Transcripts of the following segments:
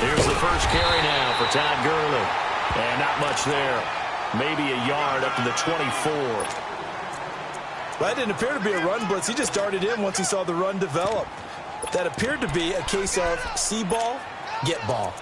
Here's the first carry now for Todd Gurley. And not much there. Maybe a yard up to the 24. That didn't appear to be a run blitz. He just darted in once he saw the run develop. That appeared to be a case of see ball, get ball.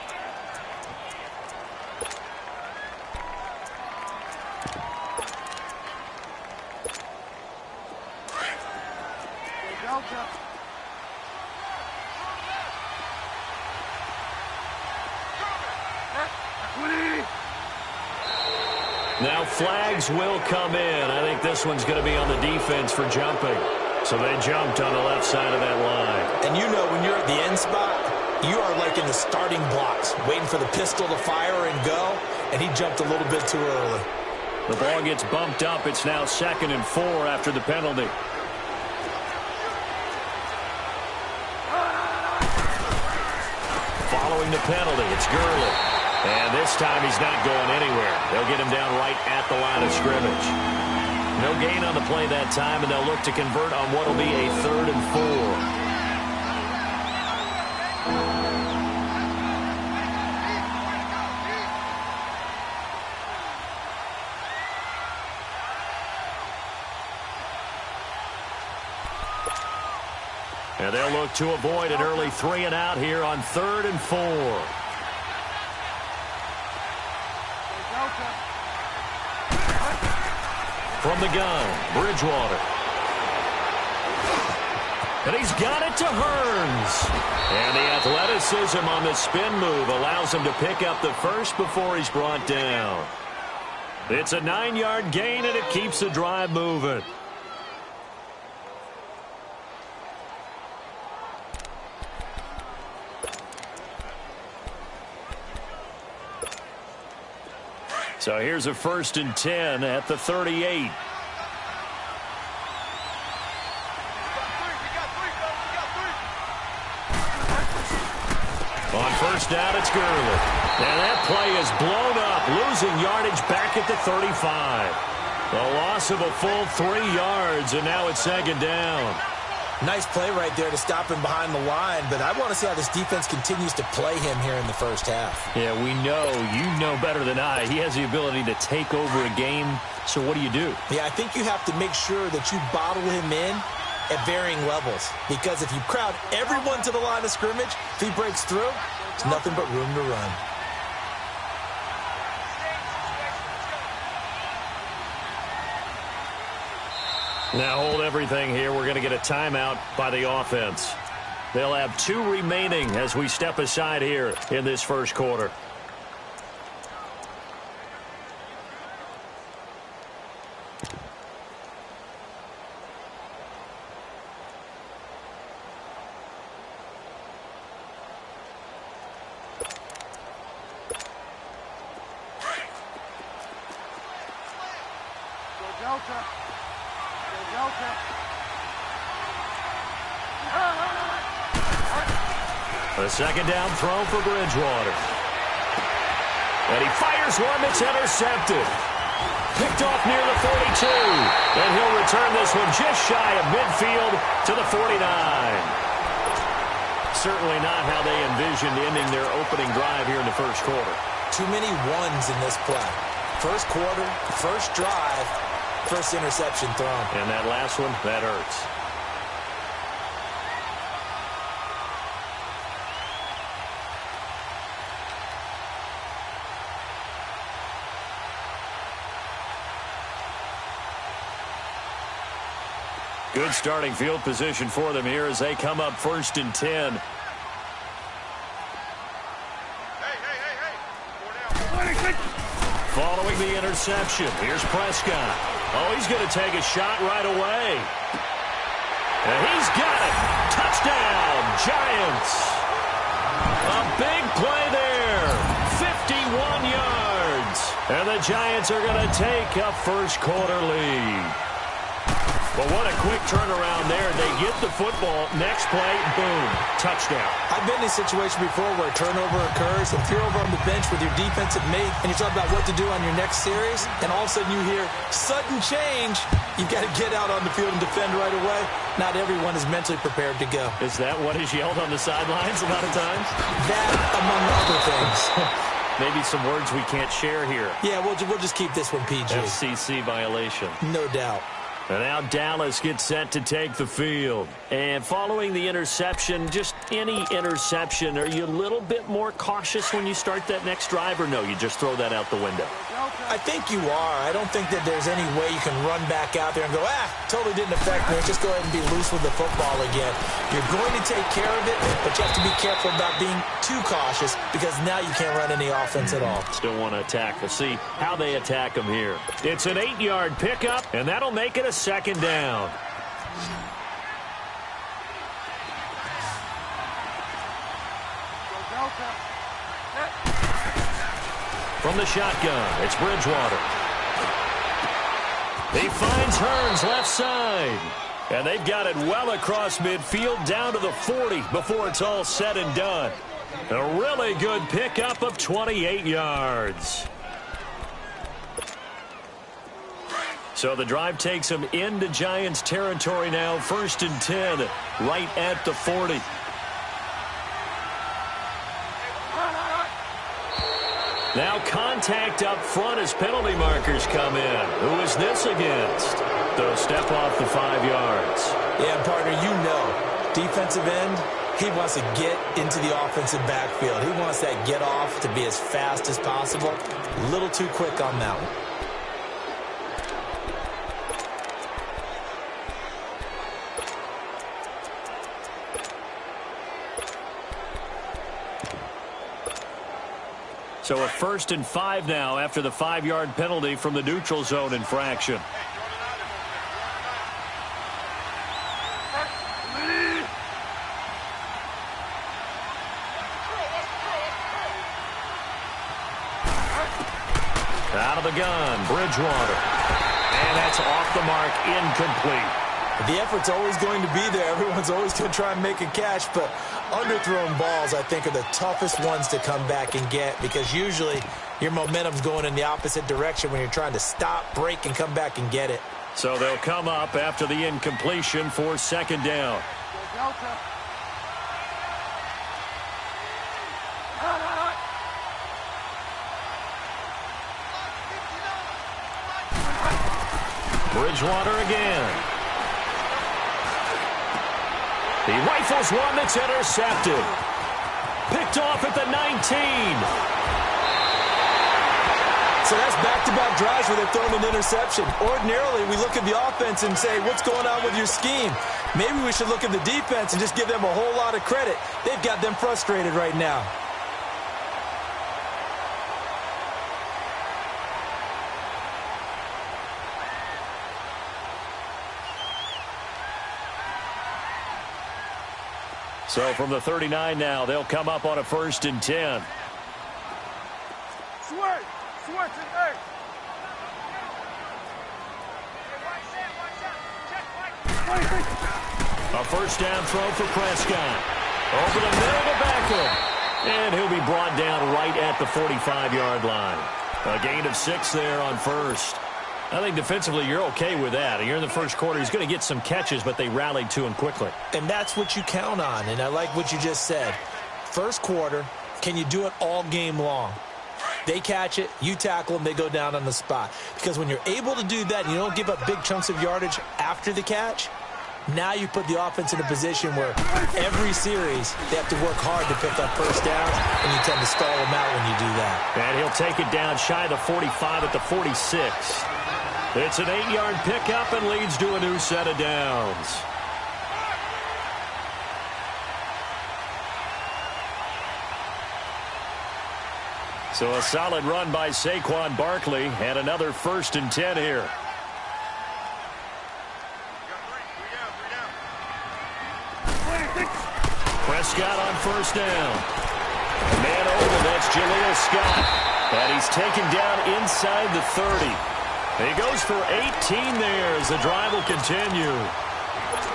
Now flags will come in. I think this one's going to be on the defense for jumping. So they jumped on the left side of that line. And you know when you're at the end spot, you are like in the starting blocks, waiting for the pistol to fire and go, and he jumped a little bit too early. The ball gets bumped up. It's now 2nd and 4 after the penalty. Following the penalty, it's Gurley. And this time he's not going anywhere. They'll get him down right at the line of scrimmage. No gain on the play that time, and they'll look to convert on what will be a 3rd and 4. And they'll look to avoid an early 3 and out here on 3rd and 4. From the gun, Bridgewater. And he's got it to Hearns. And the athleticism on the spin move allows him to pick up the first before he's brought down. It's a 9-yard gain, and it keeps the drive moving. So here's a 1st and 10 at the 38. On 1st down, it's Gurley. And that play is blown up, losing yardage back at the 35. A loss of a full 3 yards, and now it's 2nd down. Nice play right there to stop him behind the line, but I want to see how this defense continues to play him here in the first half. Yeah, we know. You know better than I. He has the ability to take over a game, so what do you do? Yeah, I think you have to make sure that you bottle him in at varying levels, because if you crowd everyone to the line of scrimmage, if he breaks through, there's nothing but room to run. Now hold everything here. We're going to get a timeout by the offense. They'll have 2 remaining as we step aside here in this first quarter. A 2nd down throw for Bridgewater. And he fires one that's intercepted. Picked off near the 42. And he'll return this one just shy of midfield to the 49. Certainly not how they envisioned ending their opening drive here in the first quarter. Too many ones in this play. First quarter, first drive, first interception thrown. And that last one, that hurts. Good starting field position for them here as they come up 1st and 10. Following the interception, here's Prescott. Oh, he's going to take a shot right away. And he's got it. Touchdown, Giants. A big play there. 51 yards. And the Giants are going to take a first quarter lead. But what a quick turnaround there. They get the football. Next play, boom, touchdown. I've been in a situation before where a turnover occurs. If you're over on the bench with your defensive mate and you're talking about what to do on your next series, and all of a sudden you hear sudden change, you've got to get out on the field and defend right away. Not everyone is mentally prepared to go. Is that what is yelled on the sidelines a lot of times? That among other things. Maybe some words we can't share here. Yeah, we'll just keep this one PG. FCC violation. No doubt. And now Dallas gets set to take the field. And following the interception, just any interception, are you a little bit more cautious when you start that next drive, or no, you just throw that out the window? I think you are. I don't think that there's any way you can run back out there and go, totally didn't affect me. Let's just go ahead and be loose with the football again. You're going to take care of it, but you have to be careful about being too cautious because now you can't run any offense at all. Still want to attack. We'll see how they attack them here. It's an 8-yard pickup, and that'll make it a second down. From the shotgun, it's Bridgewater. He finds Hearns left side. And they've got it well across midfield down to the 40 before it's all said and done. A really good pickup of 28 yards. So the drive takes them into Giants territory now. 1st and 10, right at the 40. Now contact up front as penalty markers come in. Who is this against? They'll step off the 5 yards. Yeah, partner, you know, defensive end, he wants to get into the offensive backfield. He wants that get off to be as fast as possible. A little too quick on that one. So a 1st and 5 now after the 5-yard penalty from the neutral zone infraction. Out of the gun, Bridgewater. And that's off the mark, incomplete. The effort's always going to be there. Everyone's always going to try and make a catch, but underthrown balls, I think, are the toughest ones to come back and get because usually your momentum's going in the opposite direction when you're trying to stop, break, and come back and get it. So they'll come up after the incompletion for 2nd down. Bridgewater again. He rifles one that's intercepted. Picked off at the 19. So that's back-to-back drives where they've thrown an interception. Ordinarily, we look at the offense and say, what's going on with your scheme? Maybe we should look at the defense and just give them a whole lot of credit. They've got them frustrated right now. So from the 39 now, they'll come up on a 1st and 10. A 1st down throw for Prescott. Over the middle to Beckham. And he'll be brought down right at the 45-yard line. A gain of 6 there on 1st. I think defensively you're okay with that. You're in the 1st quarter. He's going to get some catches, but they rallied to him quickly. And that's what you count on, and I like what you just said. 1st quarter, can you do it all game long? They catch it, you tackle them, they go down on the spot. Because when you're able to do that and you don't give up big chunks of yardage after the catch, now you put the offense in a position where every series they have to work hard to pick up 1st down, and you tend to stall them out when you do that. And he'll take it down shy of the 45 at the 46. It's an 8-yard pickup and leads to a new set of downs. So a solid run by Saquon Barkley and another 1st and 10 here. Prescott on 1st down. Man over, that's Jaleel Scott. And he's taken down inside the 30. He goes for 18 there as the drive will continue.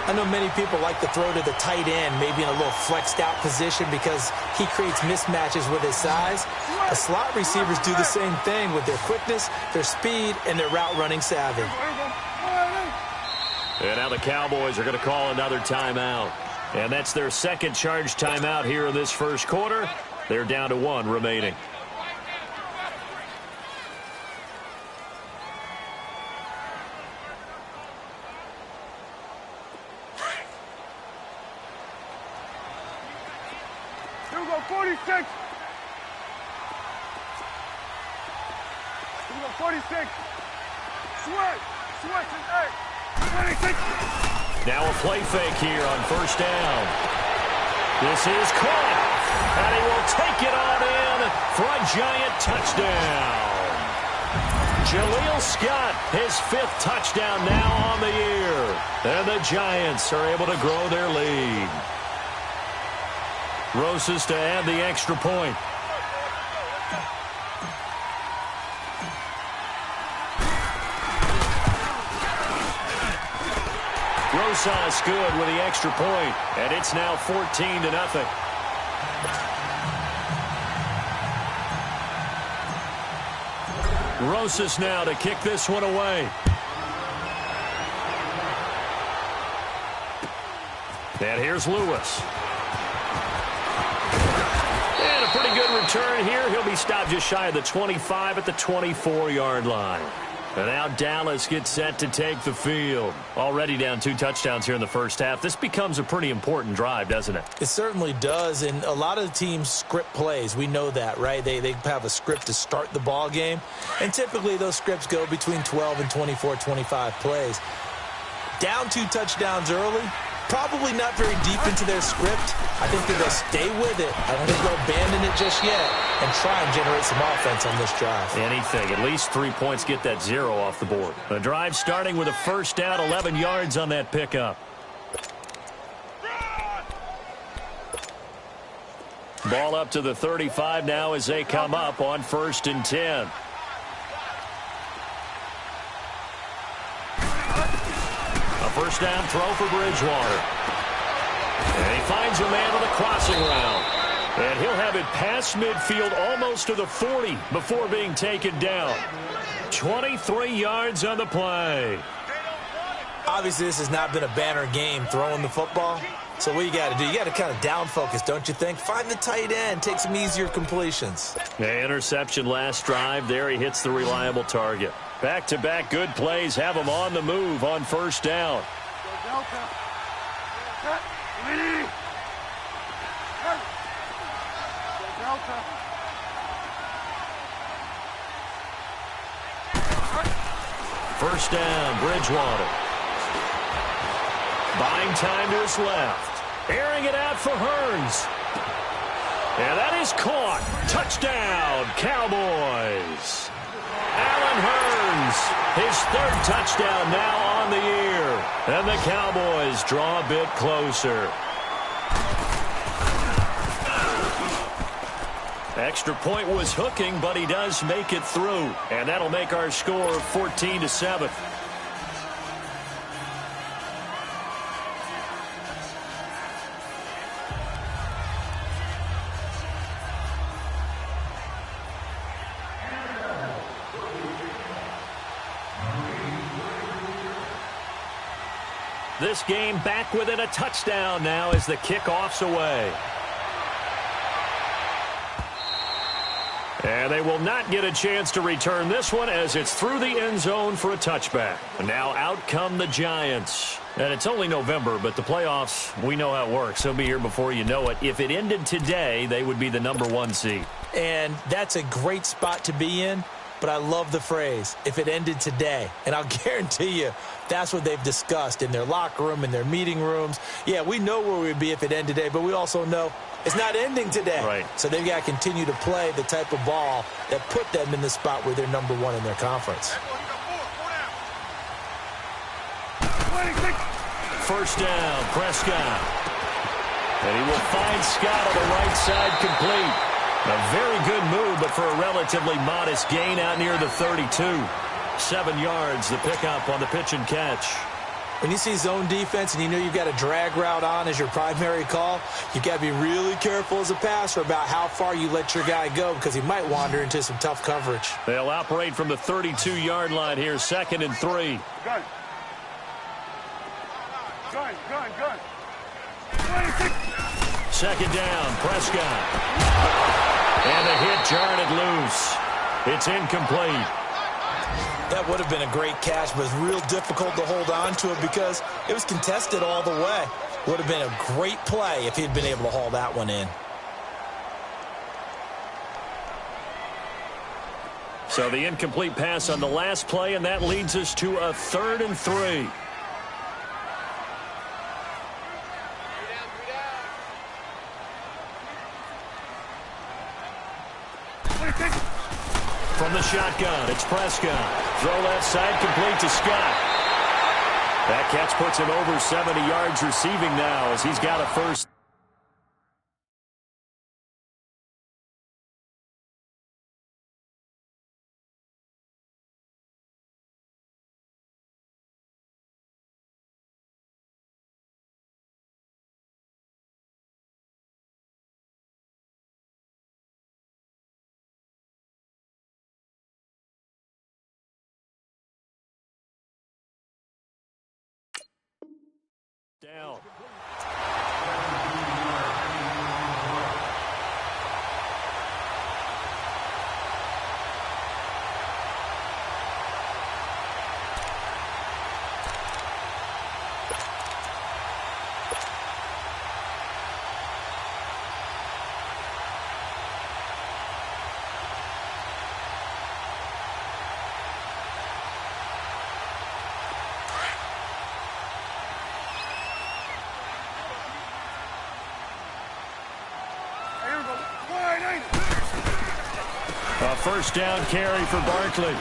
I know many people like to throw to the tight end, maybe in a little flexed out position because he creates mismatches with his size. The slot receivers do the same thing with their quickness, their speed, and their route running savvy. And now the Cowboys are going to call another timeout. And that's their 2nd charge timeout here in this 1st quarter. They're down to 1 remaining. Here we go, 46. Here we go, 46. Switch, and 26. Now a play fake here on first down. This is caught, and he will take it on in for a Giant touchdown. Jaleel Scott, his 5th touchdown now on the year. And the Giants are able to grow their lead. Rosas to add the extra point. Rosas good with the extra point, and it's now 14-0. Rosas now to kick this one away. And here's Lewis. And a pretty good return here. He'll be stopped just shy of the 25 at the 24-yard line. And now Dallas gets set to take the field. Already down 2 touchdowns here in the first half. This becomes a pretty important drive, doesn't it? It certainly does, and a lot of the teams script plays. We know that, right? They have a script to start the ball game, and typically those scripts go between 12 and 24, 25 plays. Down 2 touchdowns early, probably not very deep into their script. I think that they'll stay with it. I don't think they'll abandon it just yet and try and generate some offense on this drive. Anything. At least 3 points, get that 0 off the board. The drive starting with a first down, 11 yards on that pickup. Ball up to the 35 now as they come up on 1st and 10. A first down throw for Bridgewater. And he finds a man on the crossing route. And he'll have it past midfield almost to the 40 before being taken down. 23 yards on the play. Obviously, this has not been a banner game throwing the football. So what you got to do, you got to kind of down focus, don't you think? Find the tight end, take some easier completions. The interception last drive. There he hits the reliable target. Back-to-back good plays have him on the move on first down. First down, Bridgewater. Buying time to his left. Airing it out for Hearns. And that is caught. Touchdown, Cowboys. Allen Hearns, his 3rd touchdown now on the year. And the Cowboys draw a bit closer. Extra point was hooking, but he does make it through. And that'll make our score 14-7. This game back within a touchdown now as the kickoff's away. And they will not get a chance to return this one as it's through the end zone for a touchback. And now out come the Giants. And it's only November, but the playoffs, we know how it works. They'll be here before you know it. If it ended today, they would be the #1 seed. And that's a great spot to be in. But I love the phrase, if it ended today. And I'll guarantee you, that's what they've discussed in their locker room, in their meeting rooms. Yeah, we know where we'd be if it ended today, but we also know it's not ending today. Right. So they've got to continue to play the type of ball that put them in the spot where they're #1 in their conference. First down, Prescott. And he will find Scott on the right side complete. A very good move, but for a relatively modest gain out near the 32. 7 yards, the pickup on the pitch and catch. When you see zone defense and you know you've got a drag route on as your primary call, you've got to be really careful as a passer about how far you let your guy go because he might wander into some tough coverage. They'll operate from the 32-yard line here, 2nd and 3. Gun. 2nd down, Prescott. jarred it loose. It's incomplete. That would have been a great catch, but it's real difficult to hold on to it because it was contested all the way. Would have been a great play if he'd been able to haul that one in. So the incomplete pass on the last play, and that leads us to a 3rd and 3. From the shotgun, it's Prescott. Throw left side, complete to Scott. That catch puts him over 70 yards receiving now as he's got a first. Down. A first down carry for Barkley.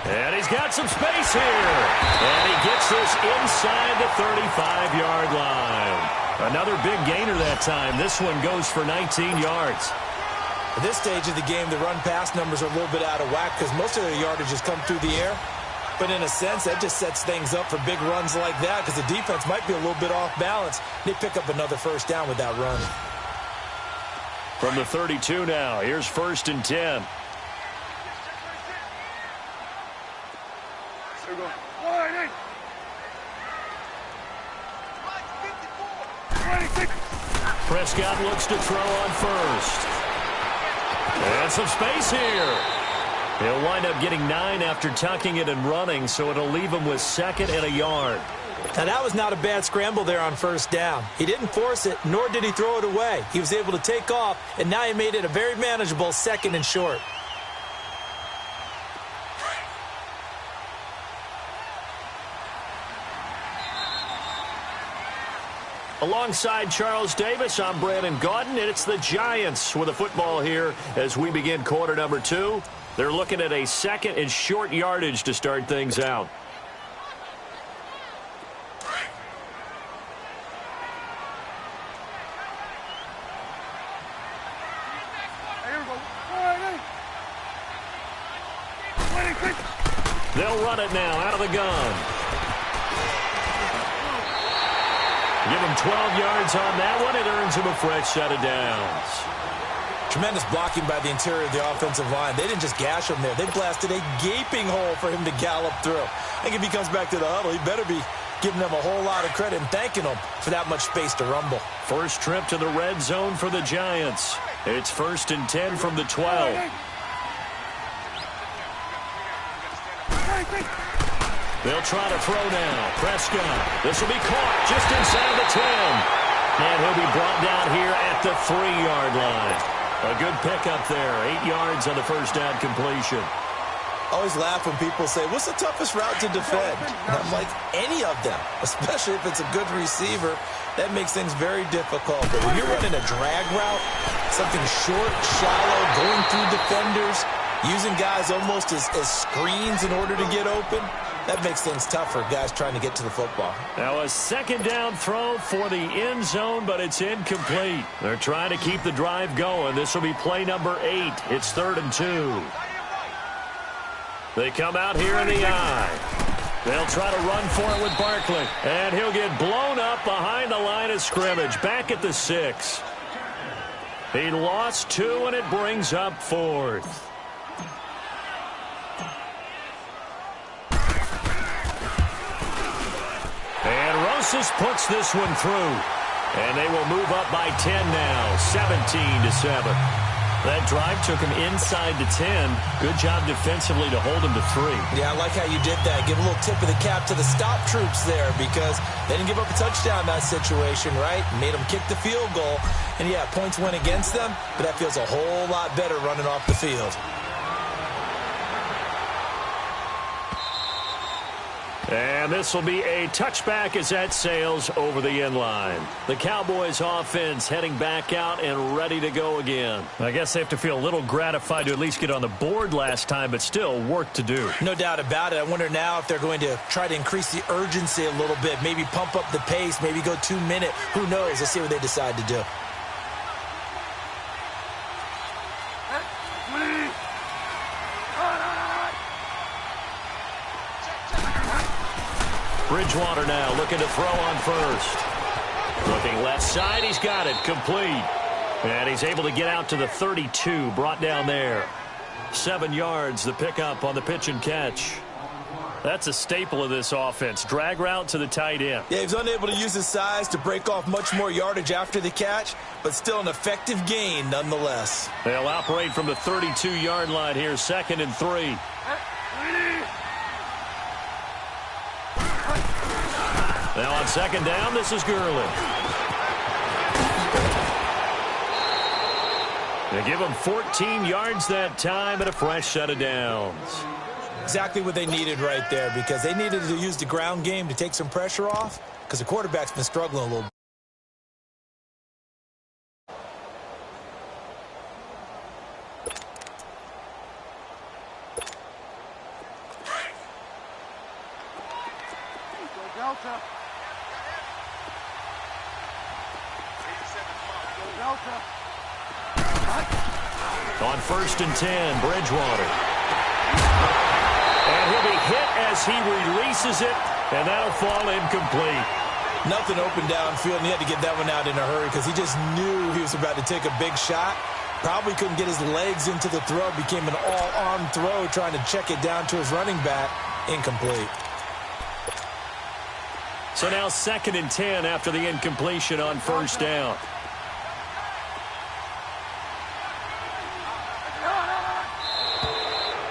And he's got some space here. And he gets this inside the 35-yard line. Another big gainer that time. This one goes for 19 yards. At this stage of the game, the run-pass numbers are a little bit out of whack because most of their yardage has come through the air. But in a sense, that just sets things up for big runs like that because the defense might be a little bit off balance. They pick up another first down with that run. From the 32 now, here's 1st and 10. Prescott looks to throw on first. And some space here. He'll wind up getting 9 after tucking it and running, so it'll leave him with 2nd and a yard. Now, that was not a bad scramble there on first down. He didn't force it, nor did he throw it away. He was able to take off, and now he made it a very manageable 2nd and short. Alongside Charles Davis, I'm Brandon Gaudin, and it's the Giants with the football here as we begin quarter number 2. They're looking at a 2nd and short yardage to start things out. They'll run it now out of the gun. Give him 12 yards on that one. It earns him a fresh set of downs. Tremendous blocking by the interior of the offensive line. They didn't just gash him there. They blasted a gaping hole for him to gallop through. I think if he comes back to the huddle, he better be giving them a whole lot of credit and thanking them for that much space to rumble. First trip to the red zone for the Giants. It's 1st and 10 from the 12. They'll try to throw now. Prescott. This will be caught just inside the 10. And he'll be brought down here at the 3-yard line. A good pickup there. 8 yards on the first down completion. I always laugh when people say, what's the toughest route to defend? And I'm like, any of them, especially if it's a good receiver. That makes things very difficult. But when you're running a drag route, something short, shallow, going through defenders, using guys almost as screens in order to get open, that makes things tough for guys trying to get to the football. Now a 2nd down throw for the end zone, but it's incomplete. They're trying to keep the drive going. This will be play number 8. It's 3rd and 2. They come out here in the eye. They'll try to run for it with Barkley. And he'll get blown up behind the line of scrimmage, back at the 6. He lost 2, and it brings up 4th. And Rosas puts this one through. And they will move up by 10 now, 17-7. That drive took him inside the 10. Good job defensively to hold him to 3. Yeah, I like how you did that. Give a little tip of the cap to the stop troops there because they didn't give up a touchdown in that situation, right? Made them kick the field goal. And, yeah, points went against them, but that feels a whole lot better running off the field. And this will be a touchback as that sails over the end line. The Cowboys offense heading back out and ready to go again. I guess they have to feel a little gratified to at least get on the board last time, but still work to do. No doubt about it. I wonder now if they're going to try to increase the urgency a little bit, maybe pump up the pace, maybe go 2-minute. Who knows? Let's see what they decide to do. Bridgewater now looking to throw on first. Looking left side, he's got it, complete. And he's able to get out to the 32, brought down there. 7 yards, the pickup on the pitch and catch. That's a staple of this offense. Drag route to the tight end. Yeah, he's unable to use his size to break off much more yardage after the catch, but still an effective gain nonetheless. They'll operate from the 32-yard line here, 2nd and 3. Now on 2nd down, this is Gurley. They give him 14 yards that time and a fresh set of downs. Exactly what they needed right there because they needed to use the ground game to take some pressure off because the quarterback's been struggling a little bit. Delta. On 1st and 10, Bridgewater. And he'll be hit as he releases it, and that'll fall incomplete. Nothing open downfield, and he had to get that one out in a hurry because he just knew he was about to take a big shot. Probably couldn't get his legs into the throw. Became an all-arm throw trying to check it down to his running back. Incomplete. So now 2nd and 10 after the incompletion on 1st down.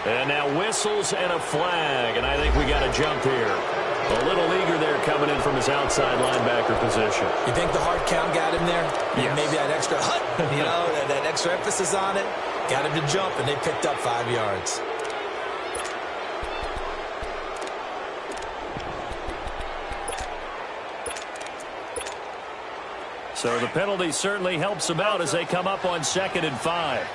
And now whistles and a flag, and I think we got a jump here. A little eager there coming in from his outside linebacker position. You think the hard count got him there? Yes. Maybe that extra that extra emphasis on it got him to jump, and they picked up 5 yards. So the penalty certainly helps them out as they come up on 2nd and 5.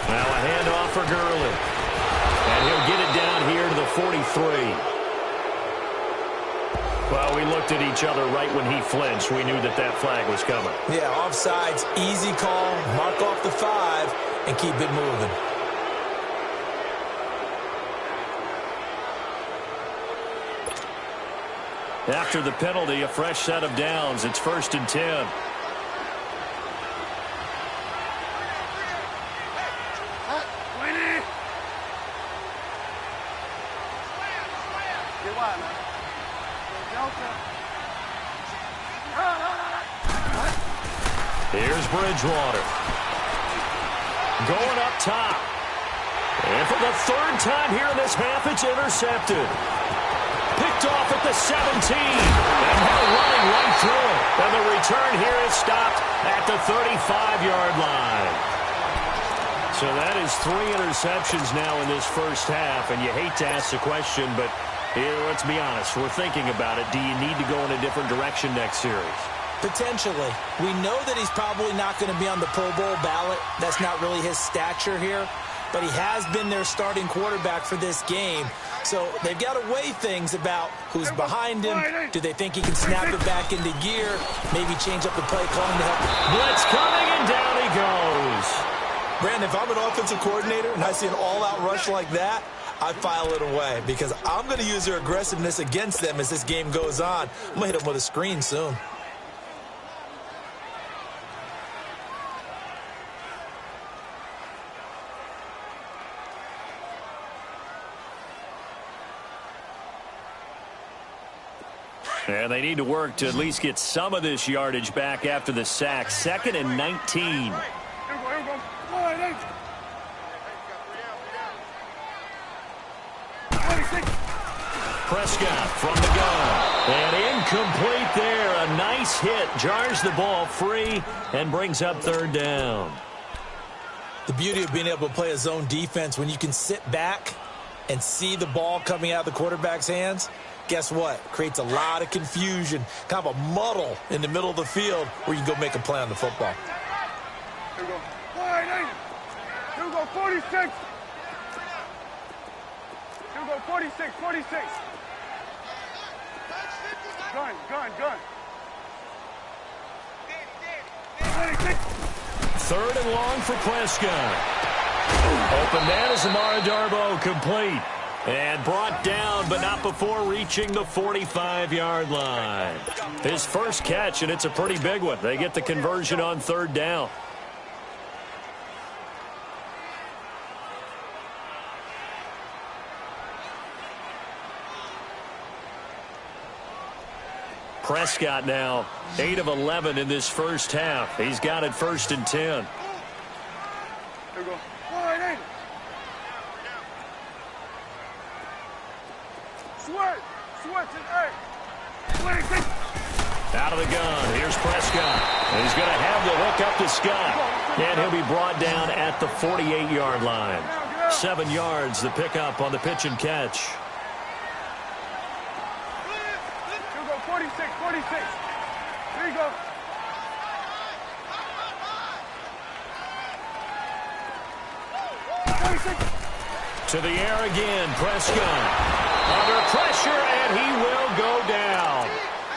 Now a handoff for Gurley. And he'll get it down here to the 43. Well, we looked at each other right when he flinched. We knew that that flag was coming. Yeah, offsides, easy call, mark off the 5, and keep it moving. After the penalty, a fresh set of downs. It's 1st and 10. Here's Bridgewater. Going up top. And for the 3rd time here in this half, it's intercepted. Picked off at the 17. And now running right through it. And the return here is stopped at the 35-yard line. So that is 3 interceptions now in this first half. And you hate to ask the question, but here, let's be honest. We're thinking about it. Do you need to go in a different direction next series? Potentially. We know that he's probably not going to be on the Pro Bowl ballot. That's not really his stature here. But he has been their starting quarterback for this game. So they've got to weigh things about who's behind him. Do they think he can snap it back into gear? Maybe change up the play calling to help. Blitz coming, and down he goes. Brandon, if I'm an offensive coordinator and I see an all-out rush like that, I file it away because I'm going to use their aggressiveness against them as this game goes on. I'm going to hit them with a screen soon. And they need to work to at least get some of this yardage back after the sack. 2nd and 19. Here we go. 1, 8. 26. Prescott from the gun. And incomplete there. A nice hit. Jars the ball free and brings up 3rd down. The beauty of being able to play a zone defense when you can sit back and see the ball coming out of the quarterback's hands, guess what? Creates a lot of confusion, kind of a muddle in the middle of the field where you can go make a play on the football. Here we go. 1, 8. Here we go. 46. Here we go. 46. 46. Gun. 26. 3rd and long for Prescott. Open man is Amara Darboh, complete. And brought down, but not before reaching the 45-yard line. His first catch, and it's a pretty big one. They get the conversion on 3rd down. Prescott now 8 of 11 in this first half. He's got it 1st and 10. Here we go. 1, 8. Switch and 8. 26. Out of the gun. Here's Prescott. And he's going to have the hook up to Scott. And he'll be brought down at the 48-yard line. 7 yards, the pickup on the pitch and catch. 46. Here you go. To the air again, Prescott. Under pressure, and he will go down.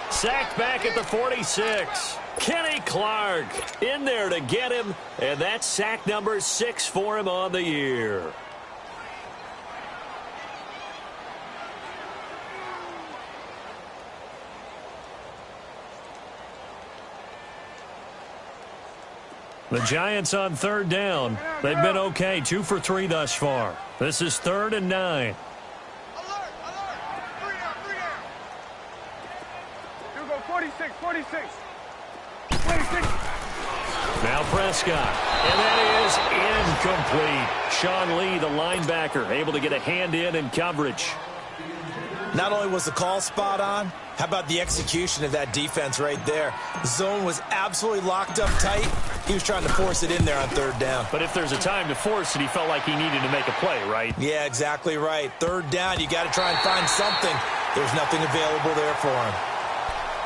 Sacked back at the 46. Kenny Clark in there to get him, and that's sack number 6 for him on the year. The Giants on 3rd down. They've been okay, 2 for 3 thus far. This is 3rd and 9. Here we go. 46. 26. Now Prescott. And that is incomplete. Sean Lee, the linebacker, able to get a hand in coverage. Not only was the call spot on, how about the execution of that defense right there? The zone was absolutely locked up tight. He was trying to force it in there on 3rd down. But if there's a time to force it, he felt like he needed to make a play, right? Yeah, exactly right. 3rd down, you got to try and find something. There's nothing available there for him.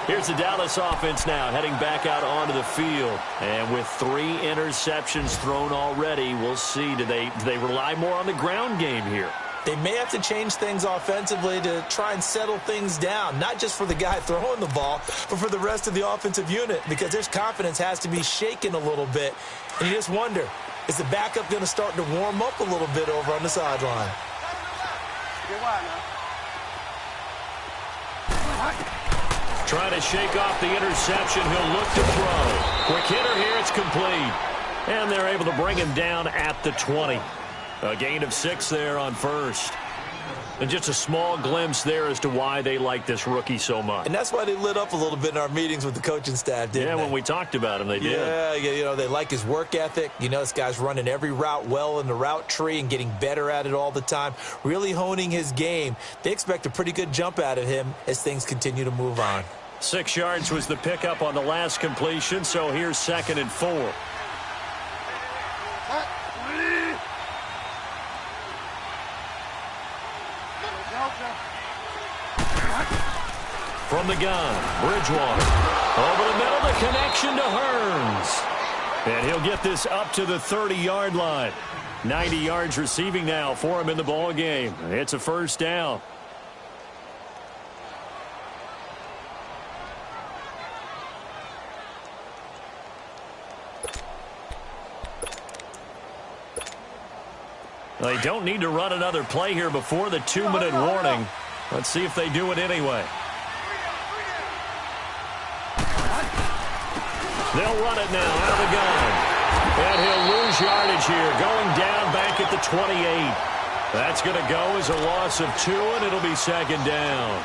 Here's the Dallas offense now, heading back out onto the field. And with 3 interceptions thrown already, we'll see. Do they rely more on the ground game here? They may have to change things offensively to try and settle things down, not just for the guy throwing the ball, but for the rest of the offensive unit, because his confidence has to be shaken a little bit. And you just wonder, is the backup going to start to warm up a little bit over on the sideline? Trying to shake off the interception. He'll look to throw. Quick hitter here. It's complete. And they're able to bring him down at the 20. A gain of 6 there on 1st. And just a small glimpse there as to why they like this rookie so much. And that's why they lit up a little bit in our meetings with the coaching staff, didn't they? Yeah, when we talked about him, they did. Yeah, you know, they like his work ethic. You know, this guy's running every route well in the route tree and getting better at it all the time, really honing his game. They expect a pretty good jump out of him as things continue to move on. 6 yards was the pickup on the last completion, so here's 2nd and 4. From the gun, Bridgewater. Over the middle, the connection to Hearns. And he'll get this up to the 30-yard line. 90 yards receiving now for him in the ball game. It's a 1st down. They don't need to run another play here before the 2-minute warning. Let's see if they do it anyway. They'll run it now out of the gun. And he'll lose yardage here, going down back at the 28. That's going to go as a loss of 2, and it'll be 2nd down.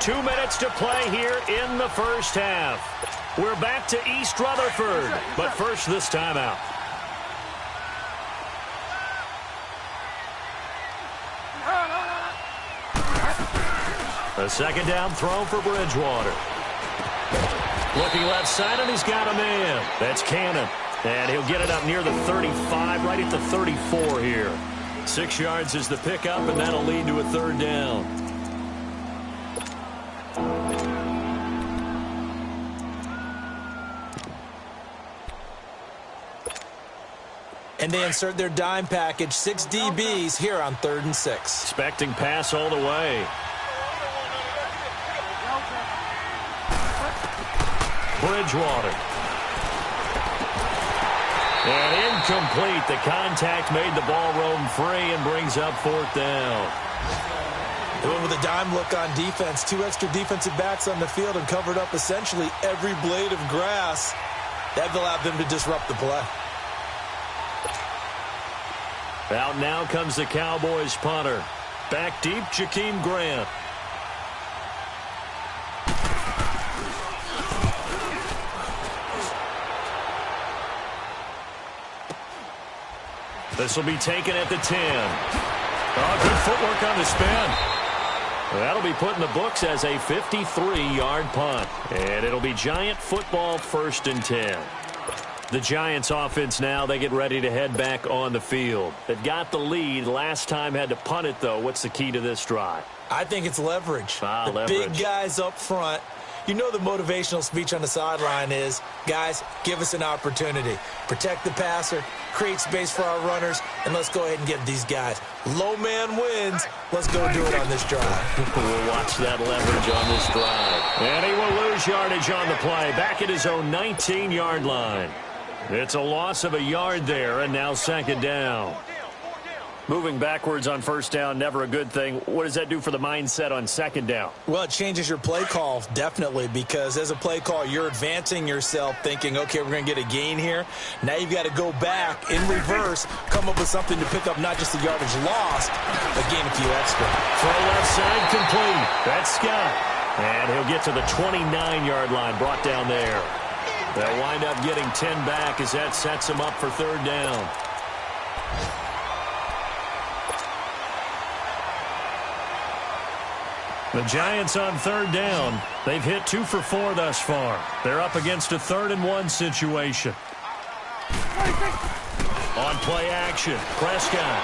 2 minutes to play here in the first half. We're back to East Rutherford, but first this timeout. A second down throw for Bridgewater. Looking left side, and he's got a man. That's Cannon. And he'll get it up near the 35, right at the 34 here. 6 yards is the pickup, and that'll lead to a third down. And they insert their dime package, 6 DBs here on 3rd and 6. Expecting pass all the way. Bridgewater. And incomplete. The contact made the ball roam free and brings up 4th down. Doing with a dime look on defense. 2 extra defensive backs on the field and covered up essentially every blade of grass. That allowed them to disrupt the play. Out now comes the Cowboys punter. Back deep, Jakeem Grant. This will be taken at the 10. Oh, good footwork on the spin. That'll be put in the books as a 53-yard punt. And it'll be Giant football, 1st and 10. The Giants offense now, they get ready to head back on the field. They've got the lead. Last time had to punt it, though. What's the key to this drive? I think it's leverage. Leverage. Big guys up front. You know the motivational speech on the sideline is, guys, give us an opportunity. Protect the passer, create space for our runners, and let's go ahead and get these guys. Low man wins. Let's go do it on this drive. We'll watch that leverage on this drive. And he will lose yardage on the play. Back at his own 19-yard line. It's a loss of a yard there, and now 2nd down. Moving backwards on 1st down, never a good thing. What does that do for the mindset on 2nd down? Well, it changes your play call, definitely, because as a play call, you're advancing yourself thinking, okay, we're going to get a gain here. Now you've got to go back in reverse, come up with something to pick up not just the yardage lost, but gain a few extra. Throw left side complete. That's Scott. And he'll get to the 29-yard line, brought down there. They'll wind up getting 10 back as that sets them up for 3rd down. The Giants on 3rd down. They've hit 2 for 4 thus far. They're up against a 3rd and 1 situation. On play action, Prescott.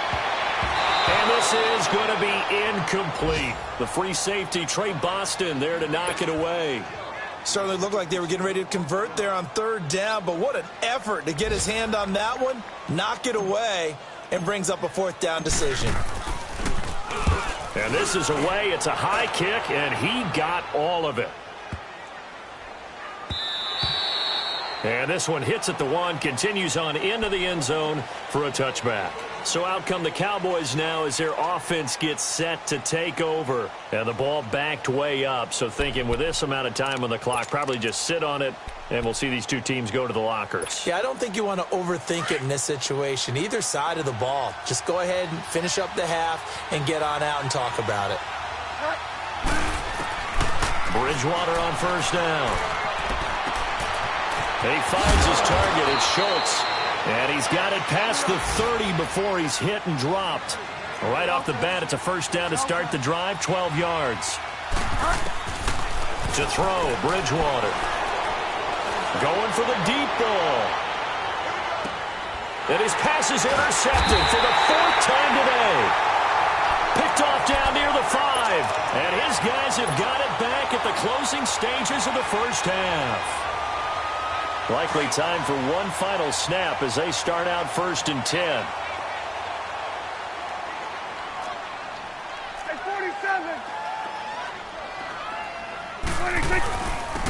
And this is going to be incomplete. The free safety, Trey Boston, there to knock it away. Certainly looked like they were getting ready to convert there on 3rd down, but what an effort to get his hand on that one, knock it away, and brings up a 4th down decision. And this is away. It's a high kick, and he got all of it. And this one hits at the 1, continues on into the end zone for a touchback. So out come the Cowboys now as their offense gets set to take over. And the ball backed way up. So thinking with this amount of time on the clock, probably just sit on it, and we'll see these two teams go to the lockers. Yeah, I don't think you want to overthink it in this situation. Either side of the ball. Just go ahead and finish up the half and get on out and talk about it. Bridgewater on 1st down. He finds his target. It's Schultz. And he's got it past the 30 before he's hit and dropped. Right off the bat, it's a 1st down to start the drive, 12 yards. To throw, Bridgewater. Going for the deep ball. And his pass is intercepted for the 4th time today. Picked off down near the 5. And his guys have got it back at the closing stages of the first half. Likely time for one final snap as they start out 1st and 10.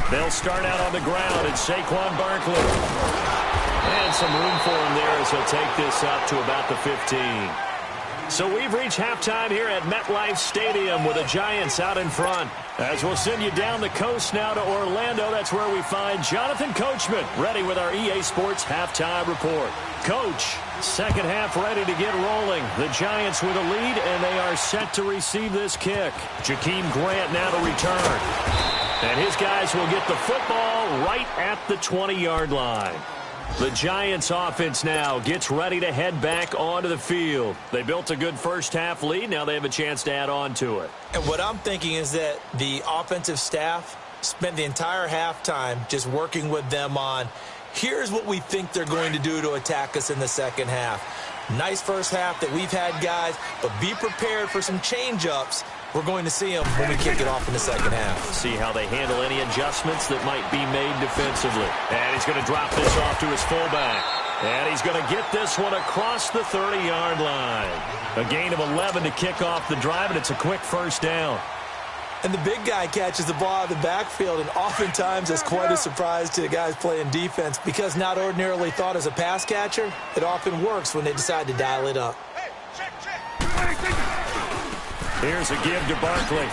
They'll start out on the ground, and Saquon Barkley. And some room for him there as he'll take this up to about the 15. So we've reached halftime here at MetLife Stadium with the Giants out in front. As we'll send you down the coast now to Orlando, that's where we find Jonathan Coachman ready with our EA Sports halftime report. Coach, second half ready to get rolling. The Giants with a lead, and they are set to receive this kick. Jakeem Grant now to return. And his guys will get the football right at the 20-yard line. The Giants offense now gets ready to head back onto the field. They built a good first half lead. Now they have a chance to add on to it. And what I'm thinking is that the offensive staff spent the entire halftime just working with them on, here's what we think they're going to do to attack us in the second half. Nice first half that we've had, guys, but be prepared for some change-ups. We're going to see them when we kick it off in the second half. See how they handle any adjustments that might be made defensively. And he's going to drop this off to his fullback. And he's going to get this one across the 30-yard line. A gain of 11 to kick off the drive, and it's a quick first down. And the big guy catches the ball out of the backfield, and oftentimes it's quite a surprise to the guys playing defense because not ordinarily thought as a pass catcher, it often works when they decide to dial it up. Here's a give to Barkley.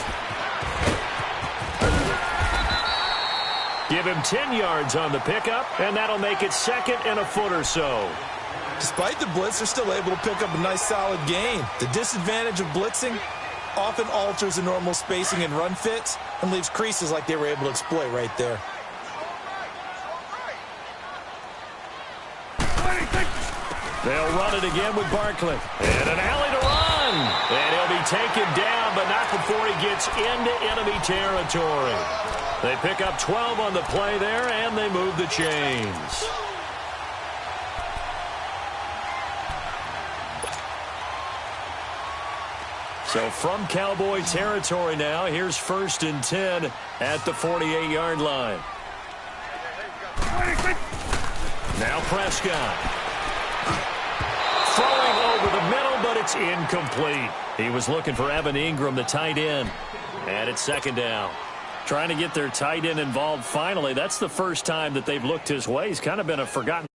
Give him 10 yards on the pickup, and that'll make it second and a foot or so. Despite the blitz, they're still able to pick up a nice solid gain. The disadvantage of blitzing often alters the normal spacing and run fits and leaves creases like they were able to exploit right there. They'll run it again with Barkley. And an alley to run. And he'll be taken down, but not before he gets into enemy territory. They pick up 12 on the play there, and they move the chains. So from Cowboy territory now, here's 1st and 10 at the 48-yard line. Now Prescott. Throwing over the middle, but it's incomplete. He was looking for Evan Ingram, the tight end. And it's second down. Trying to get their tight end involved finally. That's the first time that they've looked his way. He's kind of been a forgotten.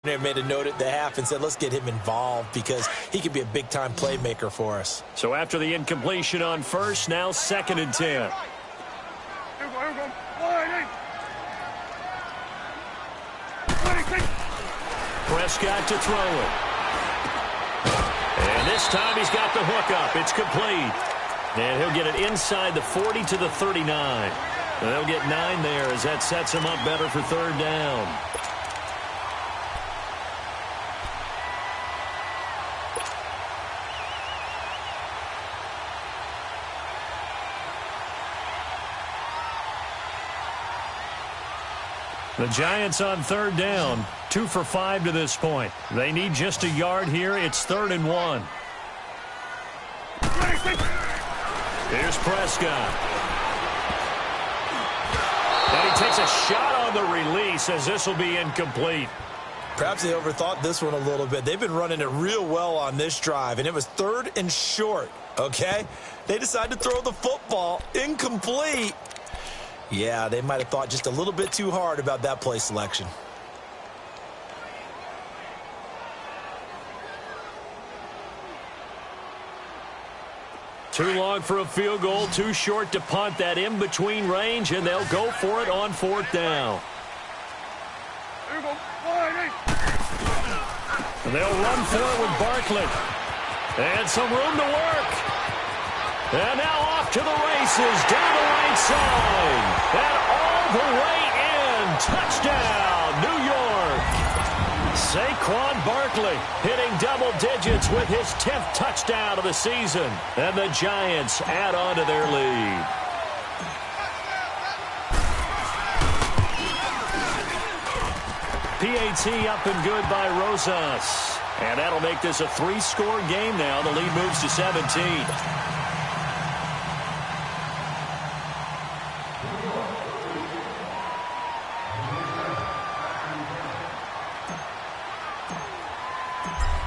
They made a note at the half and said, let's get him involved because he could be a big-time playmaker for us. So after the incompletion on first, now 2nd and 10. Prescott to throw it. And this time he's got the hook up. It's complete. And he'll get it inside the 40 to the 39. And they'll get 9 there as that sets him up better for 3rd down. The Giants on 3rd down, 2 for 5 to this point. They need just a yard here. It's 3rd and 1. Here's Prescott. And he takes a shot on the release as this will be incomplete. Perhaps they overthought this one a little bit. They've been running it real well on this drive, and it was 3rd and short, okay? They decided to throw the football incomplete. Yeah, they might have thought just a little bit too hard about that play selection. Too long for a field goal, too short to punt that in-between range, and they'll go for it on 4th down. And they'll run for it with Barkley. And some room to work. And now off to the races, down the right side. And all the way in. Touchdown, New York. Saquon Barkley hitting double digits with his 10th touchdown of the season. And the Giants add on to their lead. PAT up and good by Rosas. And that'll make this a 3-score game now. The lead moves to 17.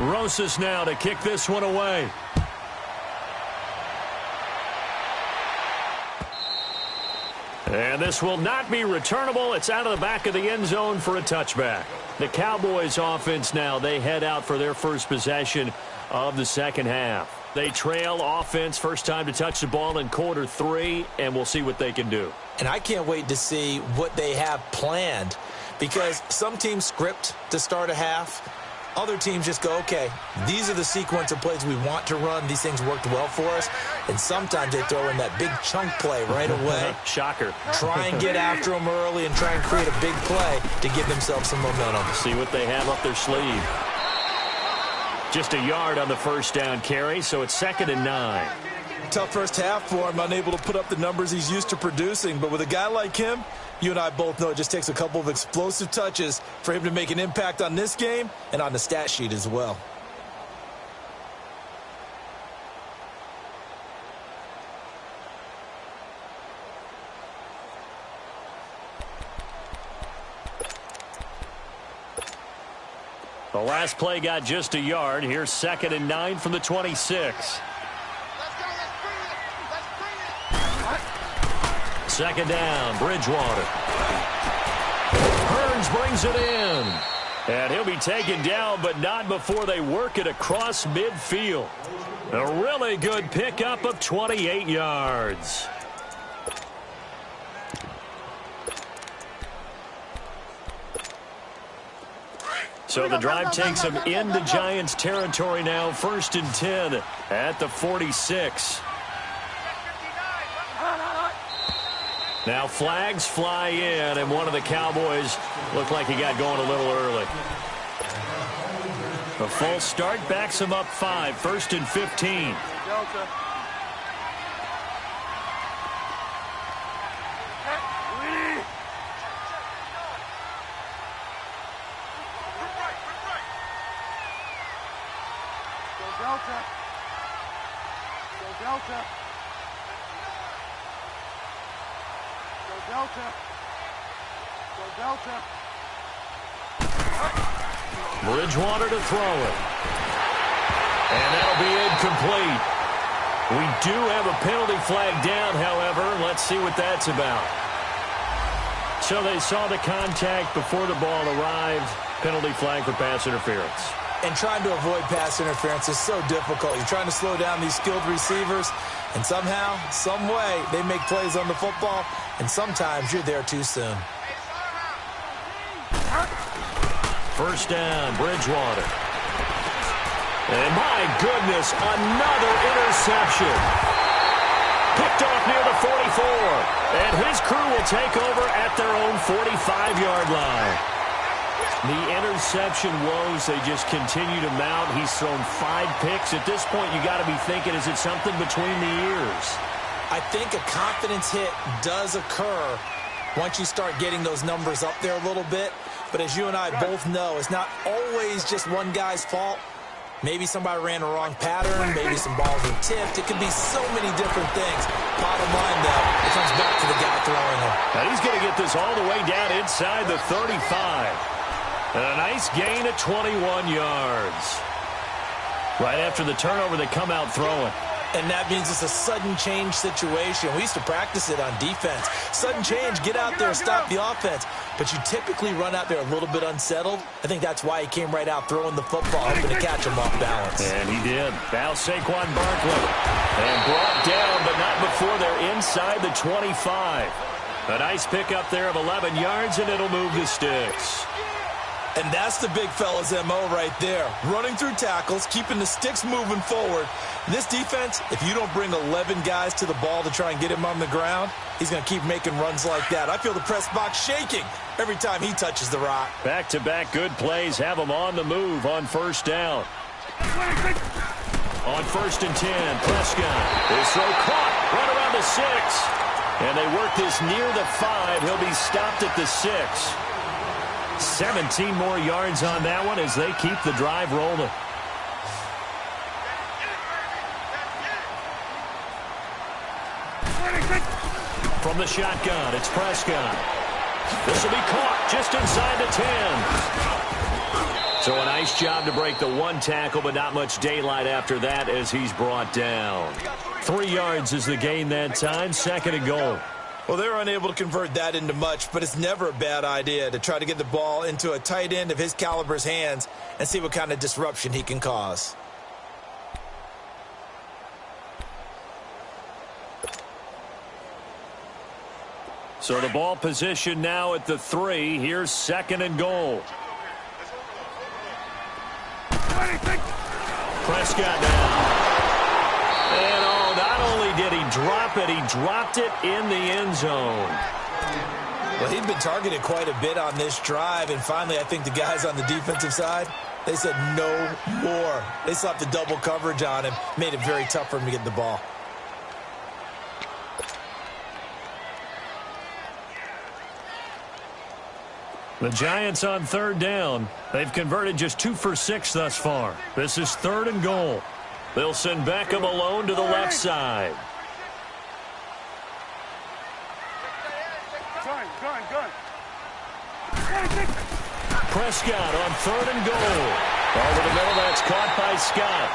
Rosas now to kick this one away. And this will not be returnable. It's out of the back of the end zone for a touchback. The Cowboys offense now, they head out for their first possession of the second half. They trail offense, first time to touch the ball in quarter 3, and we'll see what they can do. And I can't wait to see what they have planned, because some teams script to start a half. Other teams just go, okay, these are the sequence of plays we want to run. These things worked well for us. And sometimes they throw in that big chunk play right away. Shocker. Try and get after them early and try and create a big play to give themselves some momentum. See what they have up their sleeve. Just a yard on the first down carry, so it's 2nd and 9. Tough first half for him, unable to put up the numbers he's used to producing. But with a guy like him, you and I both know it just takes a couple of explosive touches for him to make an impact on this game and on the stat sheet as well. The last play got just a yard. Here's 2nd and 9 from the 26. Second down, Bridgewater. Hearns brings it in. And he'll be taken down, but not before they work it across midfield. A really good pickup of 28 yards. So the drive takes them into Giants territory now, 1st and 10 at the 46. Now flags fly in, and one of the Cowboys looked like he got going a little early. A false start backs him up 5, 1st and 15. Delta. Delta. Go Delta. Go Delta. Go Delta. Bridgewater to throw it. And that'll be incomplete. We do have a penalty flag down, however. Let's see what that's about. So they saw the contact before the ball arrived. Penalty flag for pass interference. And trying to avoid pass interference is so difficult. You're trying to slow down these skilled receivers, and somehow, some way, they make plays on the football, and sometimes you're there too soon. First down, Bridgewater. And my goodness, another interception. Picked off near the 44. And his crew will take over at their own 45-yard line. The interception woes, they just continue to mount. He's thrown 5 picks. At this point, you got to be thinking, is it something between the ears? I think a confidence hit does occur once you start getting those numbers up there a little bit. But as you and I both know, it's not always just one guy's fault. Maybe somebody ran a wrong pattern. Maybe some balls were tipped. It could be so many different things. Bottom line, though, it comes back to the guy throwing them. Now he's going to get this all the way down inside the 35. And a nice gain at 21 yards. Right after the turnover, they come out throwing. And that means it's a sudden change situation. We used to practice it on defense. Sudden change, get out there, stop the offense. But you typically run out there a little bit unsettled. I think that's why he came right out throwing the football, hoping to catch him off balance. And he did. Now Saquon Barkley. And brought down, but not before they're inside the 25. A nice pickup there of 11 yards, and it'll move the sticks. And that's the big fella's MO right there. Running through tackles, keeping the sticks moving forward. This defense, if you don't bring 11 guys to the ball to try and get him on the ground, he's going to keep making runs like that. I feel the press box shaking every time he touches the rock. Back-to-back good plays have him on the move on first down. On 1st and 10, Prescott. His throw caught right around the 6. And they work this near the 5. He'll be stopped at the 6. 17 more yards on that one as they keep the drive rolling. From the shotgun, it's Prescott. This will be caught just inside the 10. So a nice job to break the 1 tackle, but not much daylight after that as he's brought down. 3 yards is the gain that time, 2nd and goal. Well, they were unable to convert that into much, but it's never a bad idea to try to get the ball into a tight end of his caliber's hands and see what kind of disruption he can cause. So the ball position now at the 3. Here's 2nd and goal. Prescott now. And not only did he drop it, he dropped it in the end zone. Well, he'd been targeted quite a bit on this drive, and finally I think the guys on the defensive side, they said no more. They slapped the double coverage on him, made it very tough for him to get the ball. The Giants on 3rd down. They've converted just 2 for 6 thus far. This is 3rd and goal. They'll send Beckham alone to the left side. Prescott on 3rd and goal. Over the middle, that's caught by Scott.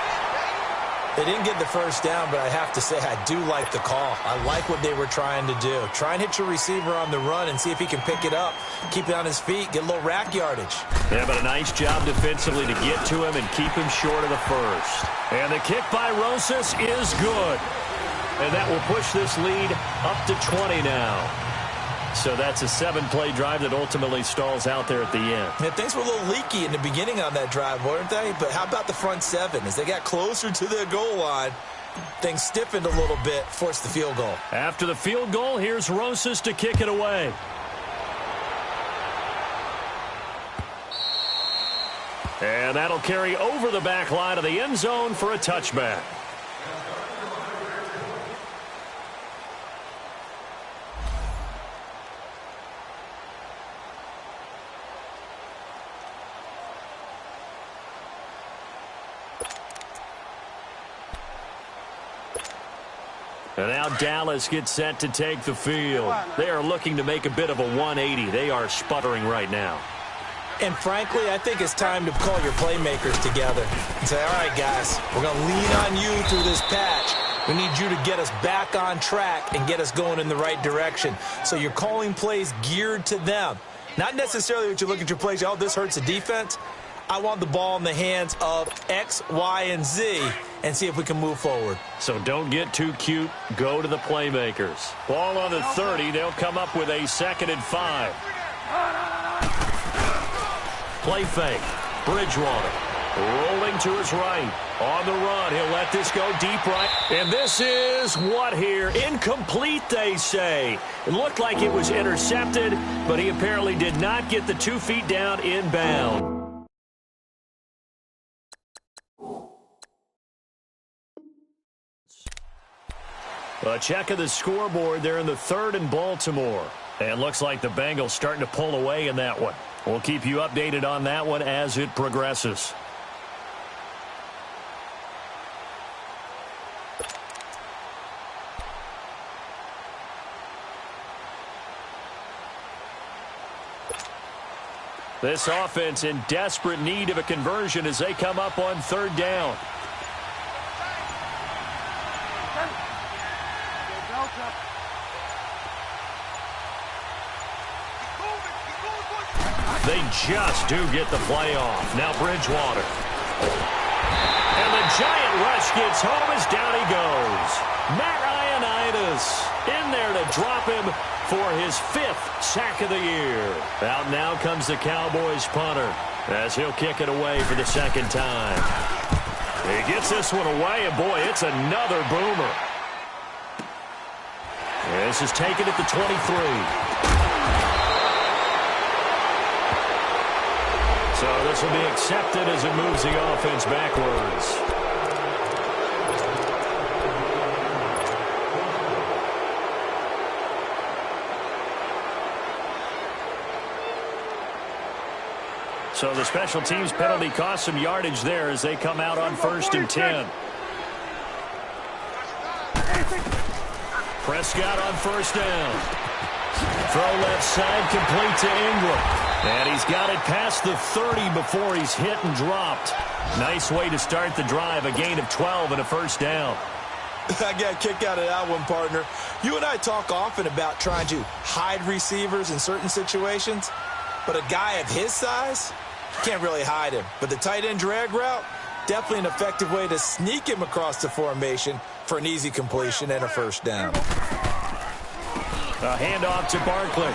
They didn't get the first down, but I have to say I do like the call. I like what they were trying to do. Try and hit your receiver on the run and see if he can pick it up, keep it on his feet, get a little rack yardage. Yeah, but a nice job defensively to get to him and keep him short of the first. And the kick by Rosas is good. And that will push this lead up to 20 now. So that's a 7-play drive that ultimately stalls out there at the end. Yeah, things were a little leaky in the beginning on that drive, weren't they? But how about the front 7? As they got closer to their goal line, things stiffened a little bit, forced the field goal. After the field goal, here's Rosas to kick it away. And that'll carry over the back line of the end zone for a touchback. And now Dallas gets set to take the field. They are looking to make a bit of a 180. They are sputtering right now. And frankly, I think it's time to call your playmakers together and say, all right, guys, we're going to lean on you through this patch. We need you to get us back on track and get us going in the right direction. So you're calling plays geared to them. Not necessarily that you look at your plays, oh, this hurts the defense. I want the ball in the hands of X, Y, and Z and see if we can move forward. So don't get too cute. Go to the playmakers. Ball on the 30. They'll come up with a 2nd and 5. Play fake. Bridgewater rolling to his right. On the run. He'll let this go deep right. And this is what here? Incomplete, they say. It looked like it was intercepted, but he apparently did not get the 2 feet down inbound. A check of the scoreboard there in the 3rd and Baltimore. And looks like the Bengals starting to pull away in that one. We'll keep you updated on that one as it progresses. This offense in desperate need of a conversion as they come up on 3rd down. They just do get the play off. Now Bridgewater. And the giant rush gets home as down he goes. Matt Ioannidis in there to drop him for his 5th sack of the year. Out now comes the Cowboys punter as he'll kick it away for the 2nd time. He gets this one away, and boy, it's another boomer. This is taken at the 23. So this will be accepted as it moves the offense backwards. So the special teams penalty cost some yardage there as they come out on 1st and 10. Prescott on 1st down. Throw left side, complete to Ingram. And he's got it past the 30 before he's hit and dropped. Nice way to start the drive, a gain of 12 and a 1st down. I got a kick out of that one, partner. You and I talk often about trying to hide receivers in certain situations, but a guy of his size, you can't really hide him. But the tight end drag route, definitely an effective way to sneak him across the formation for an easy completion and a first down. A handoff to Barkley.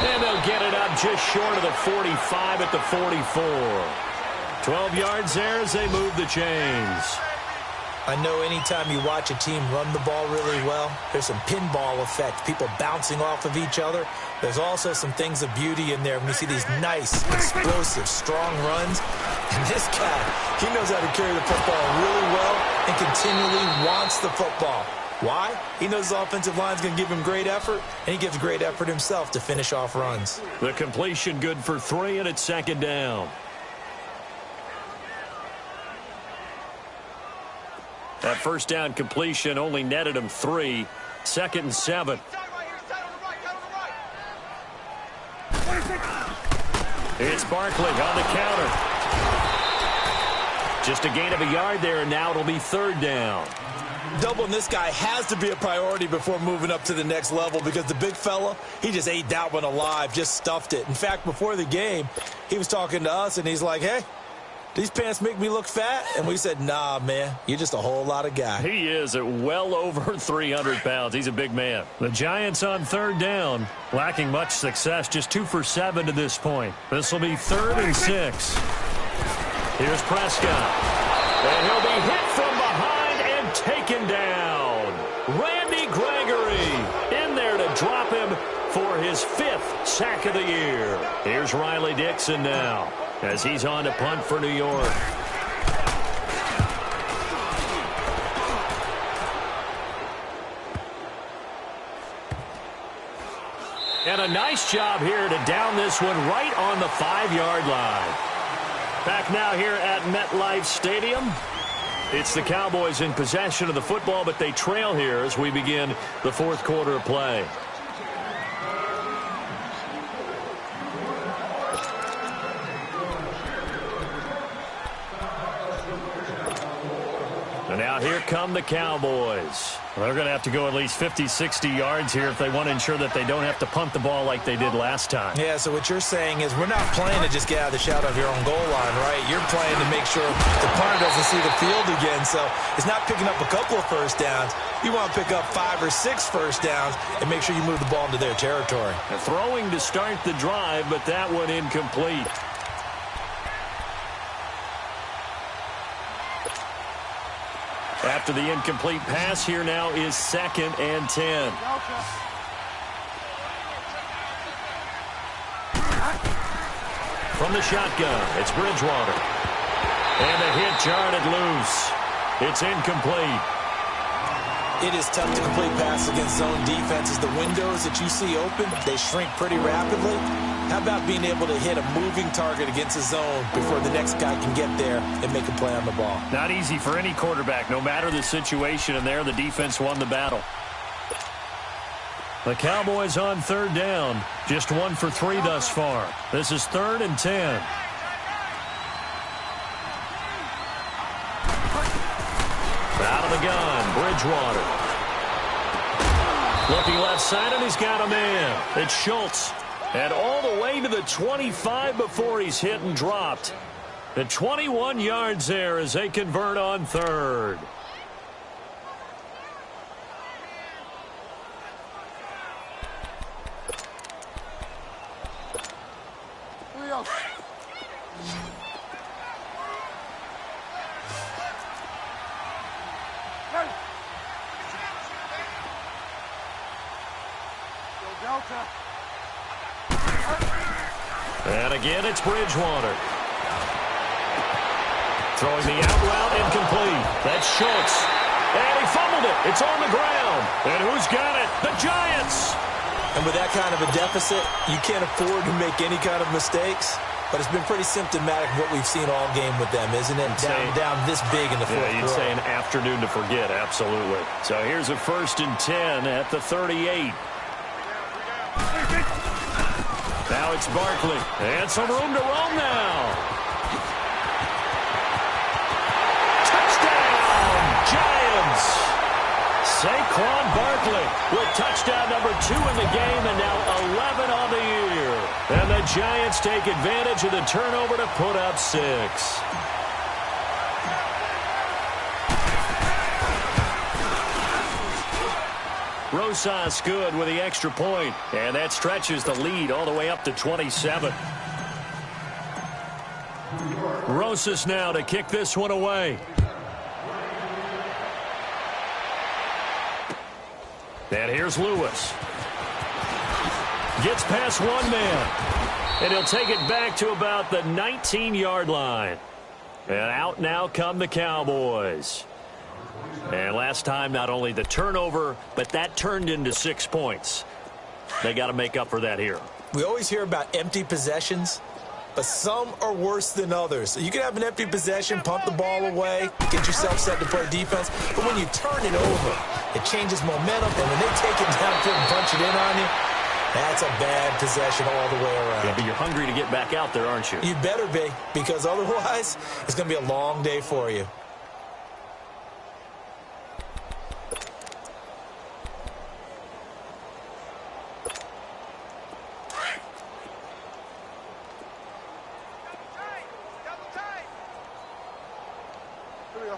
And they'll get it up just short of the 45 at the 44. 12 yards there as they move the chains. I know anytime you watch a team run the ball really well, there's some pinball effect, people bouncing off of each other. There's also some things of beauty in there when you see these nice, explosive, strong runs. And this guy, he knows how to carry the football really well and continually wants the football. Why? He knows the offensive line's going to give him great effort, and he gives great effort himself to finish off runs. The completion good for 3, and it's second down. That first down completion only netted him 3. 2nd and 7. It's Barkley on the counter. Just a gain of a yard there, and now it'll be 3rd down. Doubling this guy has to be a priority before moving up to the next level because the big fella, he just ate that one alive, just stuffed it. In fact, before the game, he was talking to us, and he's like, hey, these pants make me look fat? And we said, nah, man, you're just a whole lot of guy. He is at well over 300 pounds. He's a big man. The Giants on 3rd down, lacking much success, just 2 for 7 to this point. This will be 3rd and 6. Here's Prescott. And he'll be hit from behind and taken down. Randy Gregory in there to drop him for his 5th sack of the year. Here's Riley Dixon now as he's on to punt for New York. And a nice job here to down this one right on the 5-yard line. Back now here at MetLife Stadium. It's the Cowboys in possession of the football, but they trail here as we begin the 4th quarter of play. And now here come the Cowboys. They're going to have to go at least 50, 60 yards here if they want to ensure that they don't have to punt the ball like they did last time. Yeah, so what you're saying is we're not playing to just get out of the shadow of your own goal line, right? You're playing to make sure the punter doesn't see the field again. So it's not picking up a couple of first downs. You want to pick up 5 or 6 first downs and make sure you move the ball into their territory. Throwing to start the drive, but that one incomplete. After the incomplete pass, here now is 2nd and 10. From the shotgun, it's Bridgewater. And the hit jarred it loose. It's incomplete. It is tough to complete passes against zone defenses. The windows that you see open, they shrink pretty rapidly. How about being able to hit a moving target against a zone before the next guy can get there and make a play on the ball? Not easy for any quarterback, no matter the situation, and there the defense won the battle. The Cowboys on 3rd down, just 1 for 3 thus far. This is 3rd and 10. Out of the gun, Bridgewater. Looking left side, and he's got a man. It's Schultz. And all the way to the 25 before he's hit and dropped. The 21 yards there as they convert on 3rd. And again, it's Bridgewater. Throwing the out route, incomplete. That's Schultz. And he fumbled it. It's on the ground. And who's got it? The Giants. And with that kind of a deficit, you can't afford to make any kind of mistakes. But it's been pretty symptomatic of what we've seen all game with them, isn't it? Down this big in the 4th quarter. Yeah, you'd say an afternoon to forget, absolutely. So here's a 1st and 10 at the 38. Now it's Barkley. And some room to roam now. Touchdown! Saquon Barkley with touchdown number 2 in the game and now 11 on the year. And the Giants take advantage of the turnover to put up 6. Rosas good with the extra point, and that stretches the lead all the way up to 27. Rosas now to kick this one away. And here's Lewis. Gets past one man, and he'll take it back to about the 19-yard line. And out now come the Cowboys. And last time, not only the turnover, but that turned into 6 points. They got to make up for that here. We always hear about empty possessions, but some are worse than others. You can have an empty possession, pump the ball away, get yourself set to play defense, but when you turn it over, it changes momentum, and when they take it downfield and punch it in on you, that's a bad possession all the way around. Yeah, but you're hungry to get back out there, aren't you? You better be, because otherwise, it's going to be a long day for you.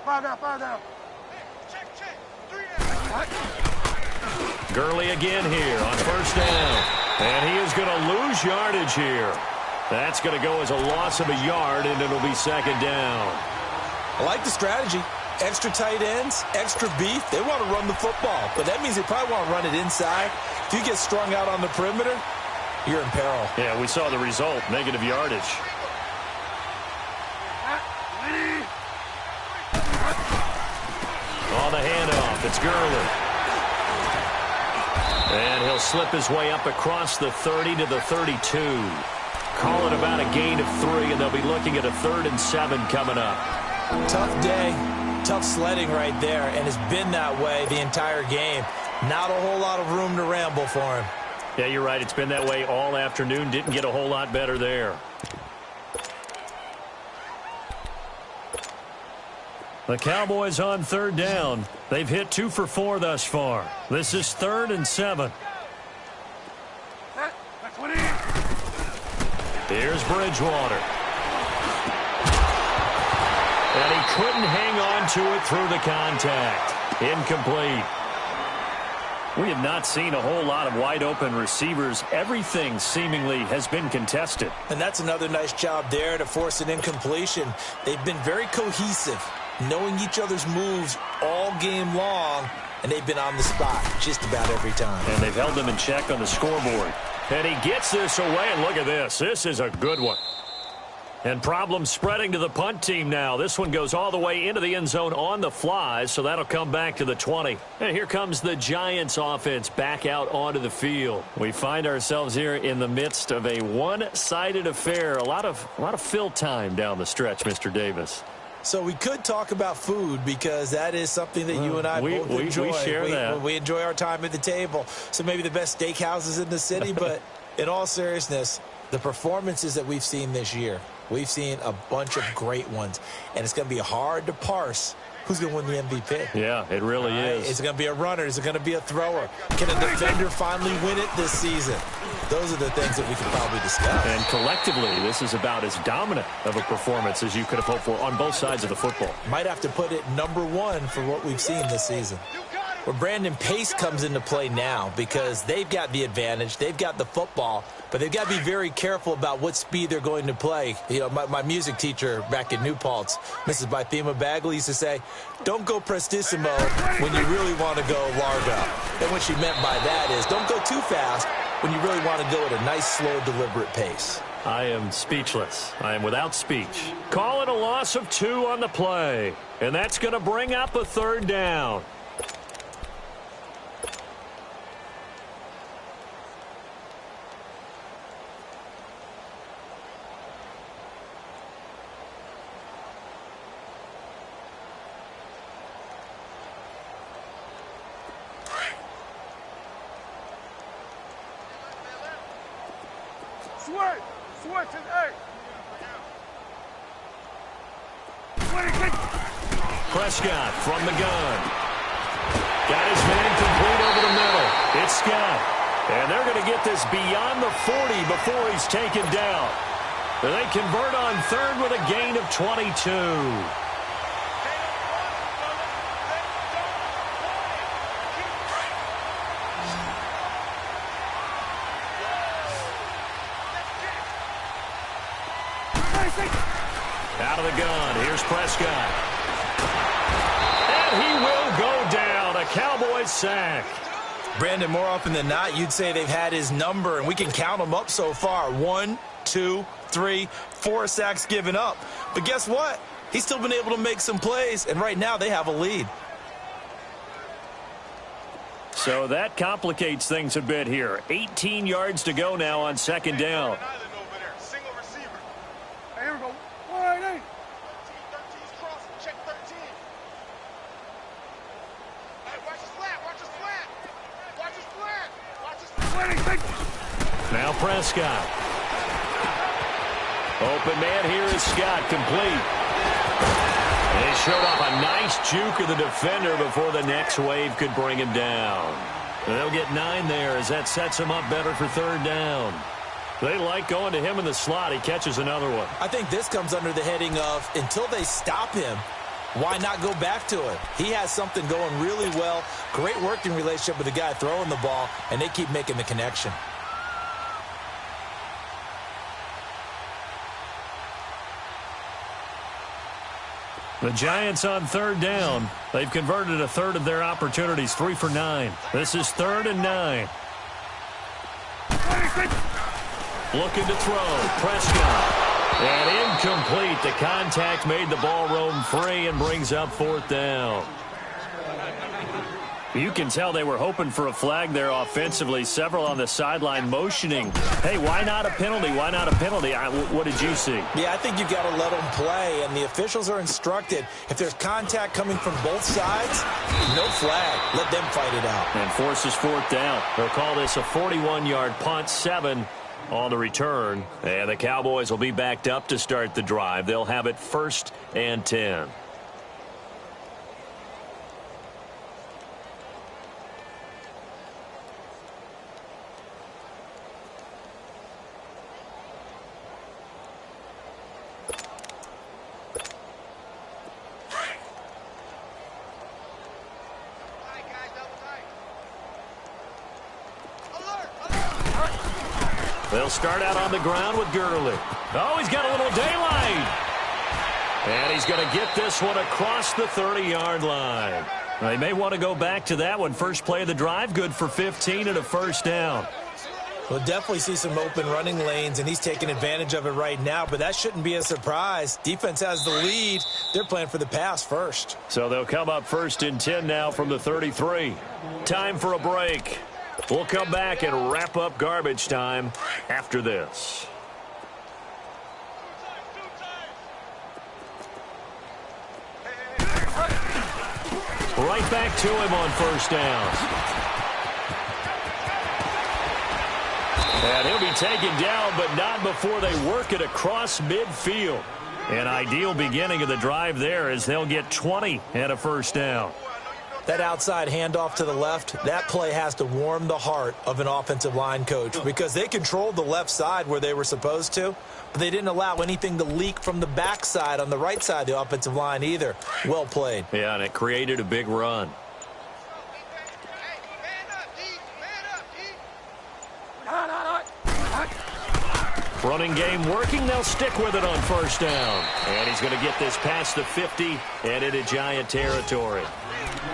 Five down. Check. 3 down. Gurley again here on first down. And he is going to lose yardage here. That's going to go as a loss of a yard, and it'll be second down. I like the strategy. Extra tight ends, extra beef. They want to run the football, but that means they probably want to run it inside. If you get strung out on the perimeter, you're in peril. Yeah, we saw the result, negative yardage. On the handoff, it's Gurley. And he'll slip his way up across the 30 to the 32. Call it about a gain of 3, and they'll be looking at a 3rd and 7 coming up. Tough day, tough sledding right there, and it's been that way the entire game. Not a whole lot of room to ramble for him. Yeah, you're right. It's been that way all afternoon. Didn't get a whole lot better there. The Cowboys on 3rd down. They've hit 2 for 4 thus far. This is 3rd and 7. Here's Bridgewater. And he couldn't hang on to it through the contact. Incomplete. We have not seen a whole lot of wide open receivers. Everything seemingly has been contested. And that's another nice job there to force an incompletion. They've been very cohesive, knowing each other's moves all game long, and they've been on the spot just about every time. And they've held them in check on the scoreboard. And he gets this away, and look at this. This is a good one. And problems spreading to the punt team now. This one goes all the way into the end zone on the fly, so that'll come back to the 20. And here comes the Giants offense back out onto the field. We find ourselves here in the midst of a one-sided affair. A lot of fill time down the stretch, Mr. Davis. So we could talk about food because that is something that you and I both enjoy. We share that. We enjoy our time at the table. So maybe the best steakhouses in the city, but in all seriousness, the performances that we've seen this year, we've seen a bunch of great ones, and it's going to be hard to parse who's going to win the MVP. Yeah, it really is. Is it going to be a runner? Is it going to be a thrower? Can a defender finally win it this season? Those are the things that we can probably discuss. And collectively, this is about as dominant of a performance as you could have hoped for on both sides of the football. Might have to put it #1 for what we've seen this season. Where Brandon pace comes into play now because they've got the advantage, they've got the football, but they've got to be very careful about what speed they're going to play. You know, my music teacher back in New Paltz, Mrs. Bythema Bagley, used to say, don't go prestissimo when you really want to go largo. And what she meant by that is don't go too fast when you really want to go at a nice, slow, deliberate pace. I am speechless. I am without speech. Call it a loss of 2 on the play. And that's going to bring up a 3rd down. Switch and 8. Prescott from the gun. Got his man complete over the middle. It's Scott. And they're going to get this beyond the 40 before he's taken down. They convert on third with a gain of 22. Out of the gun. Here's Prescott. And he will go down. A Cowboys sack. Brandon, more often than not, you'd say they've had his number, and we can count them up so far. 1, 2, 3, 4 sacks given up. But guess what? He's still been able to make some plays, and right now they have a lead. So that complicates things a bit here. 18 yards to go now on second down. Hey, here we go. Wide eight. Now Prescott. Open man here is Scott, complete. And he showed off a nice juke of the defender before the next wave could bring him down. And they'll get 9 there as that sets him up better for third down. They like going to him in the slot. He catches another one. I think this comes under the heading of until they stop him, why not go back to it? He has something going really well. Great working relationship with the guy throwing the ball, and they keep making the connection. The Giants on third down. They've converted a third of their opportunities, 3 for 9. This is 3rd and 9. Looking to throw. Prescott. And incomplete. The contact made the ball roam free and brings up 4th down. You can tell they were hoping for a flag there offensively. Several on the sideline motioning. Hey, why not a penalty? Why not a penalty? What did you see? Yeah, I think you've got to let them play, and the officials are instructed. If there's contact coming from both sides, no flag. Let them fight it out. And forces 4th down. They'll call this a 41-yard punt, 7 on the return. And the Cowboys will be backed up to start the drive. They'll have it 1st and 10. They'll start out on the ground with Gurley. Oh, he's got a little daylight. And he's going to get this one across the 30-yard line. They may want to go back to that one. First play of the drive, good for 15 and a 1st down. We'll definitely see some open running lanes, and he's taking advantage of it right now, but that shouldn't be a surprise. Defense has the lead. They're playing for the pass first. So they'll come up 1st and 10 now from the 33. Time for a break. We'll come back and wrap up garbage time after this. Right back to him on 1st down. And he'll be taken down, but not before they work it across midfield. An ideal beginning of the drive there as they'll get 20 and a 1st down. That outside handoff to the left, that play has to warm the heart of an offensive line coach because they controlled the left side where they were supposed to, but they didn't allow anything to leak from the backside on the right side of the offensive line either. Well played. Yeah, and it created a big run. Running game working. They'll stick with it on 1st down. And he's going to get this past the 50 and into Giant territory.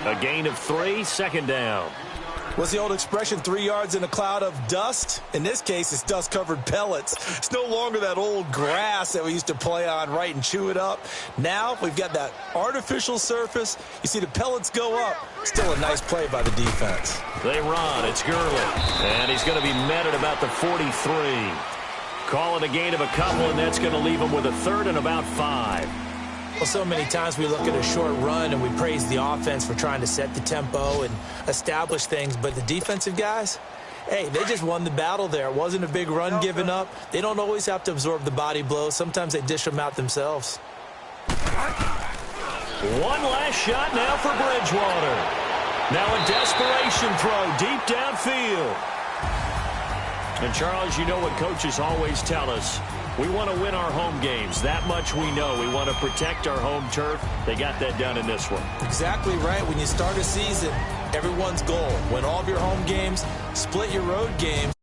A gain of 3, 2nd down. What's the old expression, 3 yards in a cloud of dust? In this case, it's dust-covered pellets. It's no longer that old grass that we used to play on, right, and chew it up. Now we've got that artificial surface. You see the pellets go up. Still a nice play by the defense. They run. It's Gurley. And he's going to be met at about the 43. Call it a gain of a couple, and that's going to leave him with a 3rd and about 5. Well, so many times we look at a short run and we praise the offense for trying to set the tempo and establish things, but the defensive guys, hey, they just won the battle there. It wasn't a big run given up. They don't always have to absorb the body blows. Sometimes they dish them out themselves. One last shot now for Bridgewater. Now a desperation throw deep downfield. And, Charles, you know what coaches always tell us. We want to win our home games. That much we know. We want to protect our home turf. They got that done in this one. Exactly right. When you start a season, everyone's goal, win all of your home games, split your road games.